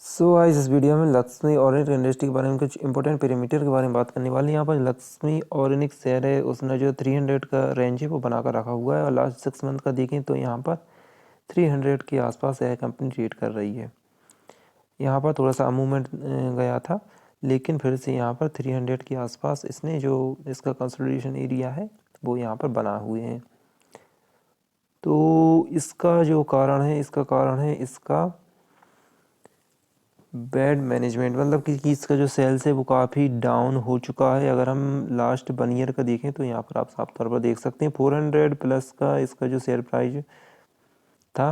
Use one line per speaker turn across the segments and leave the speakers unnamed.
आज इस वीडियो में लक्ष्मी ऑर्गेनिक इंडस्ट्री के बारे में कुछ इंपॉर्टेंट पैरामीटर के बारे में बात करने वाले हैं। यहाँ पर लक्ष्मी ऑर्गेनिक शेयर है, उसने जो 300 का रेंज है वो बनाकर रखा हुआ है और लास्ट 6 मंथ का देखें तो यहाँ पर 300 के आसपास यह कंपनी ट्रेड कर रही है। यहाँ पर थोड़ा सा मूवमेंट गया था, लेकिन फिर से यहाँ पर 300 के आसपास इसने जो इसका कंसोलिडेशन एरिया है वो यहाँ पर बना हुए हैं। तो इसका जो कारण है इसका बैड मैनेजमेंट, मतलब कि इसका जो सेल्स है वो काफ़ी डाउन हो चुका है। अगर हम लास्ट 1 ईयर का देखें तो यहाँ पर आप साफ तौर पर देख सकते हैं 400 प्लस का इसका जो शेयर प्राइस था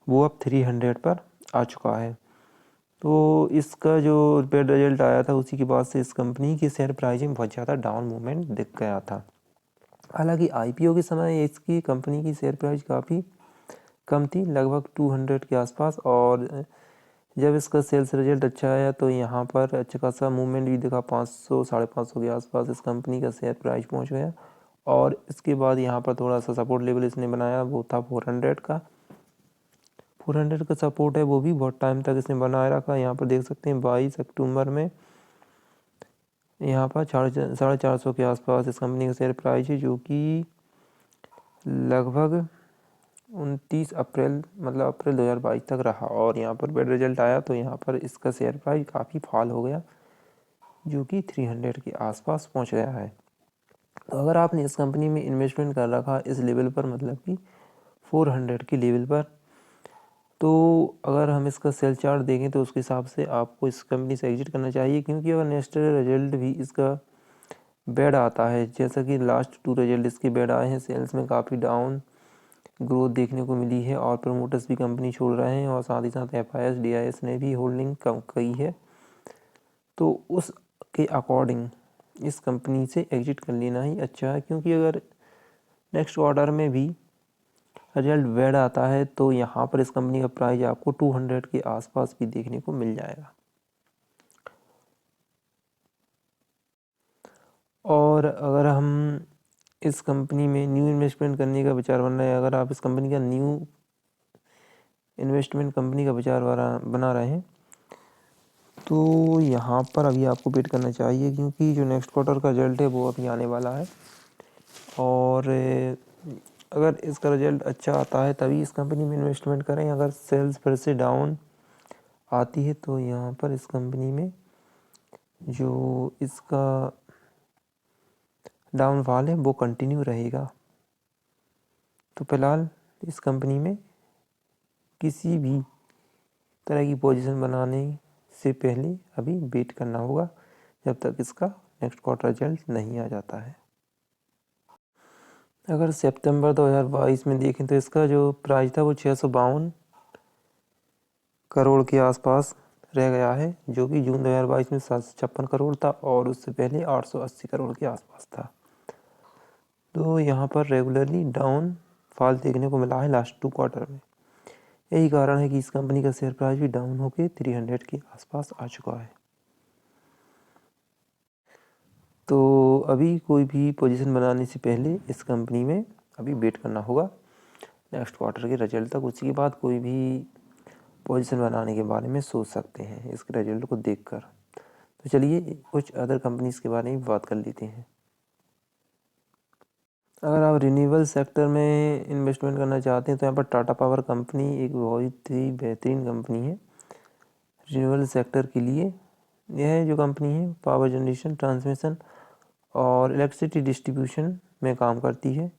वो अब 300 पर आ चुका है। तो इसका जो बैड रिजल्ट आया था उसी के बाद से इस कंपनी की शेयर प्राइस में बहुत ज़्यादा डाउन मूवमेंट दिख गया था। हालांकि आईपीओ के समय इसकी कंपनी की शेयर प्राइस काफ़ी कम थी, लगभग 200 के आसपास, और जब इसका सेल्स रिजल्ट अच्छा आया तो यहाँ पर अच्छा खासा मूवमेंट भी दिखा। 500 550 के आसपास इस कंपनी का शेयर प्राइस पहुँच गया और इसके बाद यहाँ पर थोड़ा सा सपोर्ट लेवल इसने बनाया, वो था 400 का। 400 का सपोर्ट है वो भी बहुत टाइम तक इसने बनाए रखा। यहाँ पर देख सकते हैं 22 अक्टूबर में यहाँ पर 450 के आसपास इस कंपनी का शेयर प्राइस है, जो कि लगभग 29 अप्रैल मतलब अप्रैल 2022 तक रहा। और यहाँ पर बैड रिजल्ट आया तो यहाँ पर इसका शेयर प्राइस काफ़ी फॉल हो गया, जो कि 300 के आसपास पहुँच गया है। तो अगर आपने इस कंपनी में इन्वेस्टमेंट कर रखा इस लेवल पर, मतलब कि 400 के लेवल पर, तो अगर हम इसका सेल चार्ट देखें तो उसके हिसाब से आपको इस कंपनी से एग्जिट करना चाहिए, क्योंकि अगर नेक्स्ट रिजल्ट भी इसका बैड आता है, जैसा कि लास्ट 2 रिजल्ट इसके बैड आए हैं, सेल्स में काफ़ी डाउन ग्रोथ देखने को मिली है और प्रमोटर्स भी कंपनी छोड़ रहे हैं, और साथ ही साथ एफआईएस डीआईएस ने भी होल्डिंग कम की है। तो उसके अकॉर्डिंग इस कंपनी से एग्जिट कर लेना ही अच्छा है, क्योंकि अगर नेक्स्ट क्वार्टर में भी रिजल्ट बैड आता है तो यहाँ पर इस कंपनी का प्राइस आपको 200 के आसपास भी देखने को मिल जाएगा। और अगर हम इस कंपनी में न्यू इन्वेस्टमेंट करने का विचार बन रहा है, अगर आप इस कंपनी का न्यू इन्वेस्टमेंट कंपनी का विचार बना रहे हैं, तो यहाँ पर अभी आपको वेट करना चाहिए, क्योंकि जो नेक्स्ट क्वार्टर का रिजल्ट है वो अभी आने वाला है। और अगर इसका रिजल्ट अच्छा आता है तभी इस कंपनी में इन्वेस्टमेंट करें। अगर सेल्स फिर से डाउन आती है तो यहाँ पर इस कंपनी में जो इसका डाउनफॉल है वो कंटिन्यू रहेगा। तो फिलहाल इस कंपनी में किसी भी तरह की पोजीशन बनाने से पहले अभी वेट करना होगा, जब तक इसका नेक्स्ट क्वार्टर रिजल्ट नहीं आ जाता है। अगर सितंबर 2022 में देखें तो इसका जो प्राइस था वो 652 करोड़ के आसपास रह गया है, जो कि जून 2022 में 756 करोड़ था, और उससे पहले 880 करोड़ के आसपास था। तो यहाँ पर रेगुलरली डाउन फॉल देखने को मिला है लास्ट 2 क्वार्टर में। यही कारण है कि इस कंपनी का शेयर प्राइस भी डाउन होकर 300 के आसपास आ चुका है। तो अभी कोई भी पोजीशन बनाने से पहले इस कंपनी में अभी वेट करना होगा नेक्स्ट क्वार्टर के रिजल्ट तक। उसके बाद कोई भी पोजीशन बनाने के बारे में सोच सकते हैं इसके रिजल्ट को देखकर। तो चलिए कुछ अदर कंपनीज के बारे में बात कर लेते हैं। अगर आप रिन्यूएबल सेक्टर में इन्वेस्टमेंट करना चाहते हैं तो यहाँ पर टाटा पावर कंपनी एक बहुत ही बेहतरीन कंपनी है रिन्यूएबल सेक्टर के लिए। यह जो कंपनी है पावर जनरेशन, ट्रांसमिशन और इलेक्ट्रिसिटी डिस्ट्रीब्यूशन में काम करती है,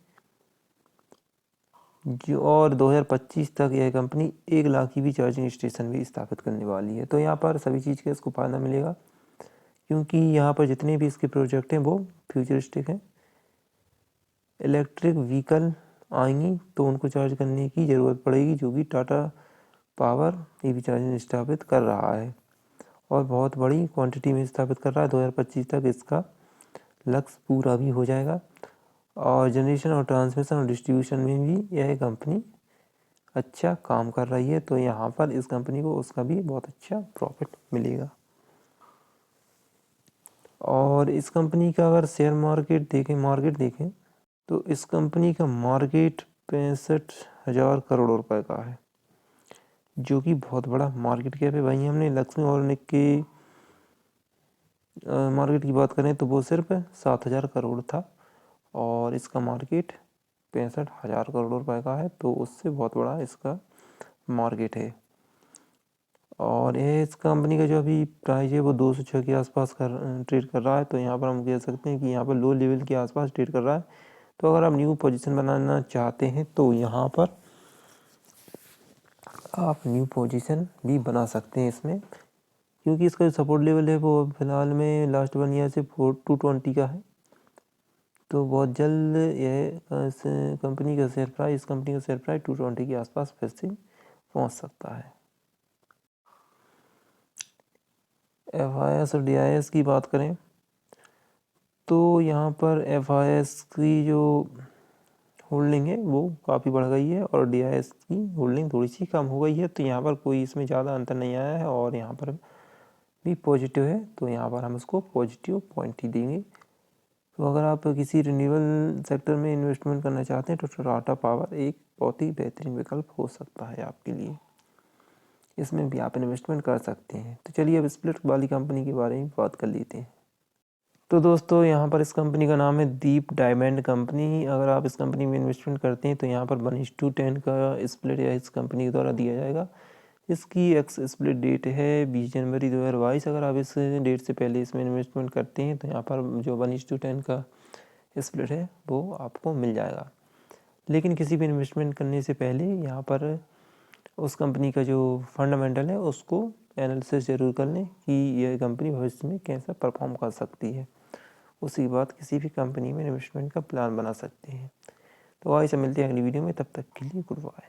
जो और 2025 तक यह कंपनी 1 लाख की भी चार्जिंग स्टेशन भी स्थापित करने वाली है। तो यहाँ पर सभी चीज़ का इसको फ़ायदा मिलेगा, क्योंकि यहाँ पर जितने भी इसके प्रोजेक्ट हैं वो फ्यूचरिस्टिक हैं। इलेक्ट्रिक व्हीकल आएंगी तो उनको चार्ज करने की ज़रूरत पड़ेगी, जो कि टाटा पावर ईवी चार्जिंग स्थापित कर रहा है और बहुत बड़ी क्वांटिटी में स्थापित कर रहा है। 2025 तक इसका लक्ष्य पूरा भी हो जाएगा। और जनरेशन और ट्रांसमिशन और डिस्ट्रीब्यूशन में भी यह कंपनी अच्छा काम कर रही है, तो यहाँ पर इस कंपनी को उसका भी बहुत अच्छा प्रॉफिट मिलेगा। और इस कंपनी का अगर शेयर मार्केट देखें तो इस कंपनी का मार्केट 65,000 करोड़ रुपए का है, जो कि बहुत बड़ा मार्केट कैप है। वहीं हमने लक्ष्मी ऑर्गेनिक के मार्केट की बात करें तो वो सिर्फ 7,000 करोड़ था और इसका मार्केट 65,000 करोड़ रुपए का है, तो उससे बहुत बड़ा इसका मार्केट है। और ये इस कंपनी का जो अभी प्राइस है वो 206 के आसपास ट्रेड कर रहा है। तो यहाँ पर हम कह सकते हैं कि यहाँ पर लो लेवल के आसपास ट्रेड कर रहा है। तो अगर आप न्यू पोजीशन बनाना चाहते हैं तो यहाँ पर आप न्यू पोजीशन भी बना सकते हैं इसमें, क्योंकि इसका जो सपोर्ट लेवल है वो फिलहाल में लास्ट 1 ईयर से 220 का है। तो बहुत जल्द यह कंपनी का शेयर प्राइस 220 के आसपास फिर से पहुँच सकता है। FIS और DIS की बात करें तो यहाँ पर FIS की जो होल्डिंग है वो काफ़ी बढ़ गई है और DIS की होल्डिंग थोड़ी सी कम हो गई है। तो यहाँ पर कोई इसमें ज़्यादा अंतर नहीं आया है और यहाँ पर भी पॉजिटिव है, तो यहाँ पर हम इसको पॉजिटिव पॉइंट ही देंगे। तो अगर आप किसी रिन्यूएबल सेक्टर में इन्वेस्टमेंट करना चाहते हैं तो टाटा पावर एक बहुत ही बेहतरीन विकल्प हो सकता है आपके लिए। इसमें भी आप इन्वेस्टमेंट कर सकते हैं। तो चलिए अब स्प्लिट वाली कंपनी के बारे में बात कर लेते हैं। तो दोस्तों यहाँ पर इस कंपनी का नाम है दीप डायमंड कंपनी। अगर आप इस कंपनी में इन्वेस्टमेंट करते हैं तो यहाँ पर 1:10 का स्प्लिट या इस कंपनी के द्वारा दिया जाएगा। इसकी एक्स स्प्लिट डेट है 20 जनवरी 2022। अगर आप इस डेट से पहले इसमें इन्वेस्टमेंट करते हैं तो यहाँ पर जो 1:10 का स्प्लिट है वो आपको मिल जाएगा। लेकिन किसी भी इन्वेस्टमेंट करने से पहले यहाँ पर उस कंपनी का जो फंडामेंटल है उसको एनालिसिस ज़रूर कर लें कि यह कंपनी भविष्य में कैसा परफॉर्म कर सकती है। उसके बाद किसी भी कंपनी में इन्वेस्टमेंट का प्लान बना सकते हैं। तो आइए मिलते हैं अगली वीडियो में, तब तक के लिए गुड बाय।